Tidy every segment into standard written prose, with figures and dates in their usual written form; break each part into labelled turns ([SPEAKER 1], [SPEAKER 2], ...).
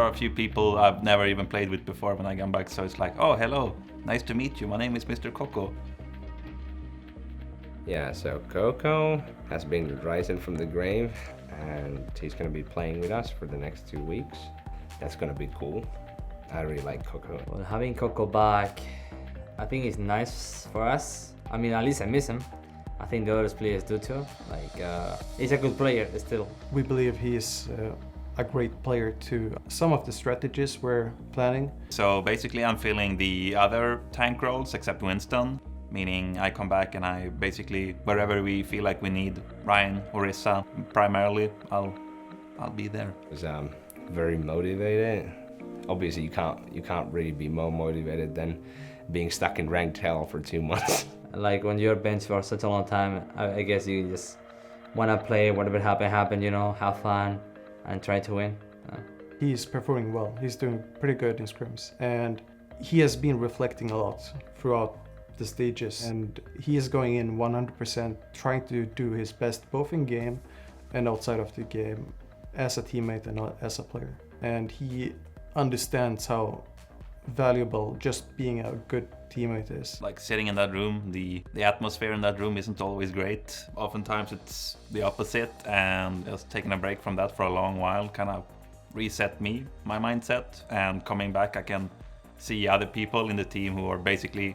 [SPEAKER 1] are a few people I've never even played with before when I come back, so it's like, oh, hello, nice to meet you, my name is Mr. Cocco.
[SPEAKER 2] Yeah, so Cocco has been rising from the grave, and he's going to be playing with us for the next 2 weeks. That's going to be cool. I really like Cocco.
[SPEAKER 3] Well, having Cocco back, I think it's nice for us. I mean, at least I miss him. I think the other players do too. He's a good player still.
[SPEAKER 4] We believe he is a great player to some of the strategies we're planning.
[SPEAKER 1] So basically I'm filling the other tank roles except Winston, meaning I come back and I basically, wherever we feel like we need Ryan or Issa, primarily, I'll be there.
[SPEAKER 2] Because I'm very motivated. Obviously you can't really be more motivated than being stuck in ranked hell for 2 months.
[SPEAKER 3] Like when you're benched for such a long time, I guess you just want to play, whatever happen, you know, have fun and try to win.
[SPEAKER 4] He's performing well. He's doing pretty good in scrims, and he has been reflecting a lot throughout the stages, and he is going in 100%, trying to do his best both in game and outside of the game as a teammate and as a player. And he understands how valuable just being a good teammate is.
[SPEAKER 1] Like sitting in that room, the atmosphere in that room isn't always great. Oftentimes it's the opposite, and just taking a break from that for a long while kind of reset my mindset, and coming back I can see other people in the team who are basically,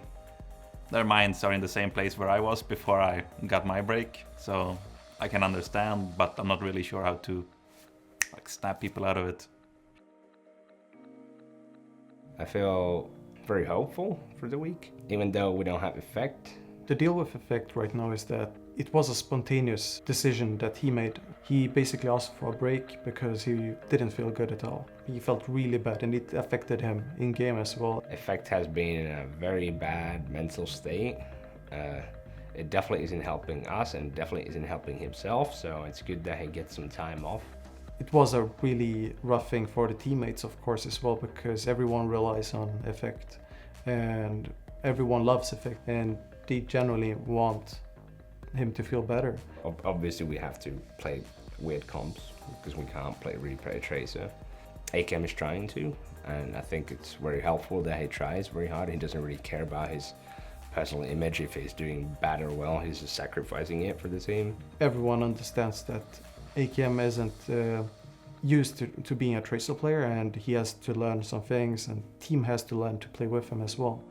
[SPEAKER 1] their minds are in the same place where I was before I got my break. So I can understand, but I'm not really sure how to like snap people out of it.
[SPEAKER 2] I feel very hopeful for the week, even though we don't have Effect.
[SPEAKER 4] The deal with Effect right now is that it was a spontaneous decision that he made. He basically asked for a break because he didn't feel good at all. He felt really bad, and it affected him in game as well.
[SPEAKER 2] Effect has been in a very bad mental state. It definitely isn't helping us and definitely isn't helping himself, so it's good that he gets some time off.
[SPEAKER 4] It was a really rough thing for the teammates, of course, as well, because everyone relies on Effect and everyone loves Effect, and they generally want him to feel better.
[SPEAKER 2] Obviously we have to play weird comps because we can't really play Tracer. AKM is trying to, and I think it's very helpful that he tries very hard. He doesn't really care about his personal image. If he's doing bad or well, he's just sacrificing it for the team.
[SPEAKER 4] Everyone understands that AKM isn't used to being a Tracer player, and he has to learn some things, and team has to learn to play with him as well.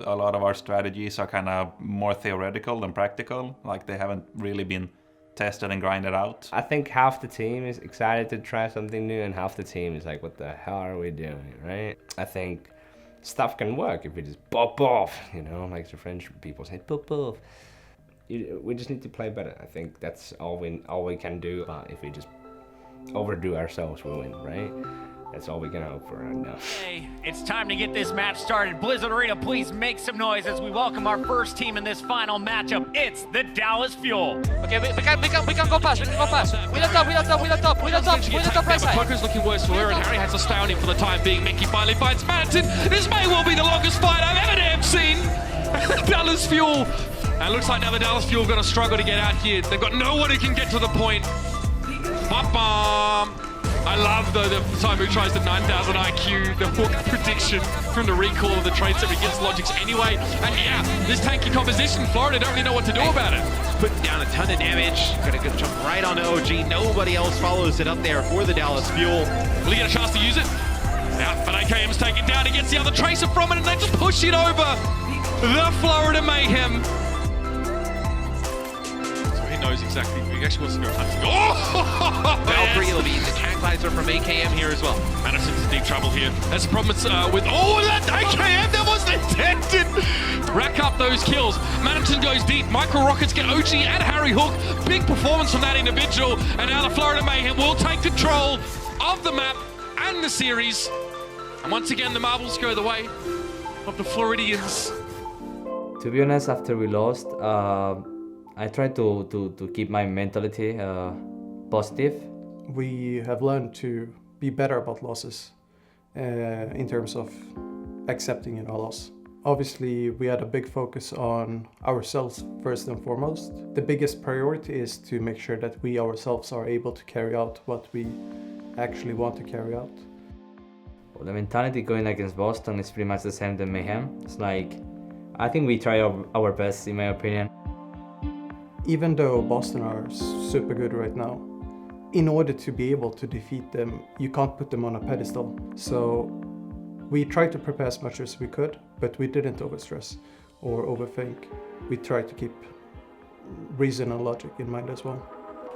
[SPEAKER 1] A lot of our strategies are kind of more theoretical than practical, like they haven't really been tested and grinded out.
[SPEAKER 2] I think half the team is excited to try something new and half the team is like, what the hell are we doing, right? I think stuff can work if we just pop off, you know, like the French people say, pop off. We just need to play better. I think that's all we can do. But if we just overdo ourselves, we'll win, right? That's all we can hope for right now.
[SPEAKER 5] Hey, it's time to get this match started. Blizzard Arena, please make some noise as we welcome our first team in this final matchup. It's the Dallas Fuel.
[SPEAKER 6] Okay, we can go fast. We can go fast. We let up right side.
[SPEAKER 7] Cocco's looking worse for her, and Harry has to stay on him for the time being. Mickey finally finds Manton. This may well be the longest fight I've ever damn seen. Dallas Fuel. And it looks like now the Dallas Fuel are going to struggle to get out here. They've got no one who can get to the point. Ba-bam. I love, though, the time who tries the 9,000 IQ, the hook prediction from the recall of the traits that against Logics anyway. And yeah, this tanky composition, Florida don't really know what to do about it.
[SPEAKER 8] Putting down a ton of damage, gonna jump right on OG. Nobody else follows it up there for the Dallas Fuel.
[SPEAKER 7] Will he get a chance to use it? Yeah, but AKM's taken down. He gets the other tracer from it, and they just push it over. The Florida Mayhem. Knows exactly. He actually wants to go hunting. Oh!
[SPEAKER 8] Valkyrie will be the tranquilizer from AKM here as well.
[SPEAKER 7] Madison's in deep trouble here. That's the problem with that AKM that wasn't intended. Rack up those kills. Madison goes deep. Micro Rockets get OG and Harryhook. Big performance from that individual. And now the Florida Mayhem will take control of the map and the series. And once again, the marbles go the way of the Floridians.
[SPEAKER 3] To be honest, after we lost, I try to keep my mentality positive.
[SPEAKER 4] We have learned to be better about losses in terms of accepting a loss. Obviously, we had a big focus on ourselves first and foremost. The biggest priority is to make sure that we ourselves are able to carry out what we actually want to carry out.
[SPEAKER 3] Well, the mentality going against Boston is pretty much the same than Mayhem. It's like, I think we try our best, in my opinion.
[SPEAKER 4] Even though Boston are super good right now, in order to be able to defeat them, you can't put them on a pedestal. So we tried to prepare as much as we could, but we didn't overstress or overthink. We tried to keep reason and logic in mind as well.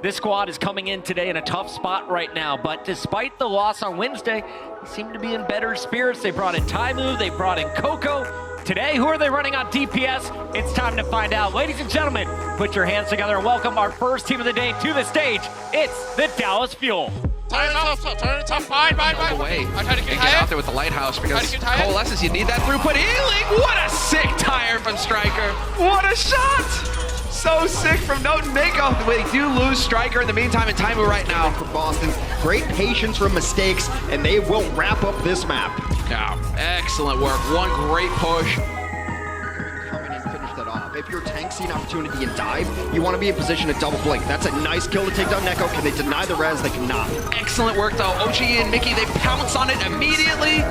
[SPEAKER 5] This squad is coming in today in a tough spot right now, but despite the loss on Wednesday, they seem to be in better spirits. They brought in Taimu, they brought in Cocco. Today, who are they running on DPS? It's time to find out. Ladies and gentlemen, put your hands together and welcome our first team of the day to the stage. It's the Dallas Fuel.
[SPEAKER 6] Turn it tough, fine.
[SPEAKER 8] Away
[SPEAKER 6] I try to
[SPEAKER 8] and
[SPEAKER 6] get
[SPEAKER 8] get
[SPEAKER 6] higher.
[SPEAKER 8] out there with the lighthouse because
[SPEAKER 6] Try to get higher.
[SPEAKER 8] coalesces, you need that throughput. Healing! What a sick tire from Striker! What a shot! So sick from Note and Mako. They do lose Striker in the meantime and Taimu right now.
[SPEAKER 9] For Boston, great patience from mistakes, and they will wrap up this map.
[SPEAKER 8] Yeah, excellent work. One great push.
[SPEAKER 9] Come in and finish that off. If your tank see an opportunity and dive, you want to be in position to double blink. That's a nice kill to take down Neko. Can they deny the res? They cannot.
[SPEAKER 8] Excellent work though. OG and Mickey, they pounce on it immediately.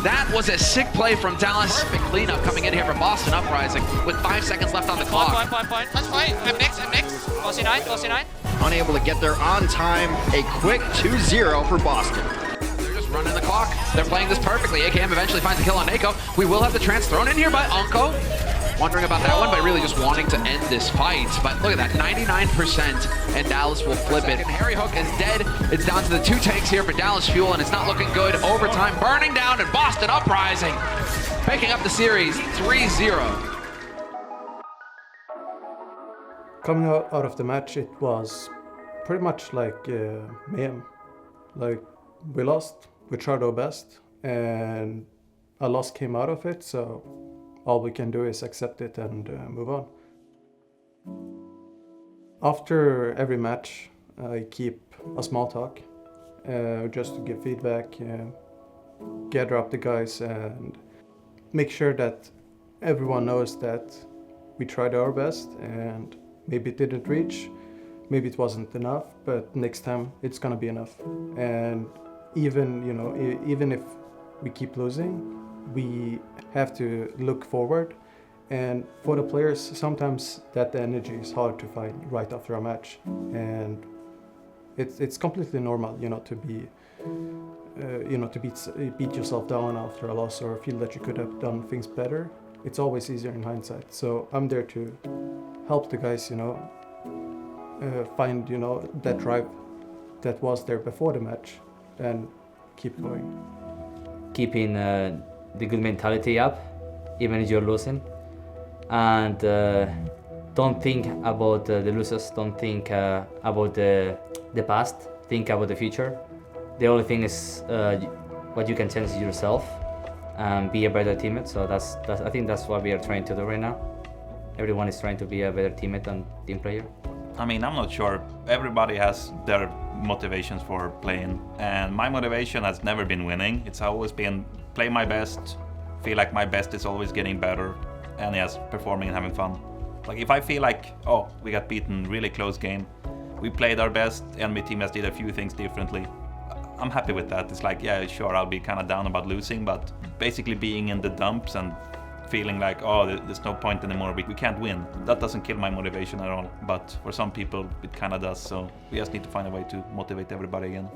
[SPEAKER 8] That was a sick play from Dallas. Perfect cleanup coming in here from Boston Uprising with 5 seconds left on the clock.
[SPEAKER 6] Fine. That's fine. I'm next. Bossy 9.
[SPEAKER 9] Unable to get there on time. A quick 2-0 for Boston.
[SPEAKER 8] They're just running the clock. They're playing this perfectly. AKM eventually finds a kill on Neko. We will have the trance thrown in here by Unko. Wondering about that one, but really just wanting to end this fight. But look at that, 99%, and Dallas will flip it. And Harryhook is dead. It's down to the 2 tanks here for Dallas Fuel, and it's not looking good. Overtime burning down, and Boston Uprising picking up the series 3-0.
[SPEAKER 4] Coming out of the match, it was pretty much like Mayhem. Like, we lost, we tried our best, and a loss came out of it, so all we can do is accept it and move on. After every match, I keep a small talk, just to give feedback, gather up the guys, and make sure that everyone knows that we tried our best, and maybe it didn't reach, maybe it wasn't enough, but next time it's gonna be enough. And even if we keep losing, we have to look forward, and for the players, sometimes that energy is hard to find right after a match, and it's completely normal, to be, to beat yourself down after a loss or feel that you could have done things better. It's always easier in hindsight. So I'm there to help the guys, find, that drive that was there before the match, and keep going.
[SPEAKER 3] Keeping the good mentality up, even if you're losing, and don't think about the losers, don't think about the past, think about the future. The only thing is what you can change is yourself and be a better teammate. So that's I think that's what we are trying to do right now. Everyone is trying to be a better teammate and team player.
[SPEAKER 1] I mean, I'm not sure. Everybody has their motivations for playing, and my motivation has never been winning. It's always been play my best, feel like my best is always getting better, and yes, performing and having fun. Like if I feel like, oh, we got beaten, really close game, we played our best, enemy team has did a few things differently, I'm happy with that. It's like, yeah, sure, I'll be kind of down about losing, but basically being in the dumps and feeling like, oh, there's no point anymore, we can't win. That doesn't kill my motivation at all, but for some people it kind of does, so we just need to find a way to motivate everybody again.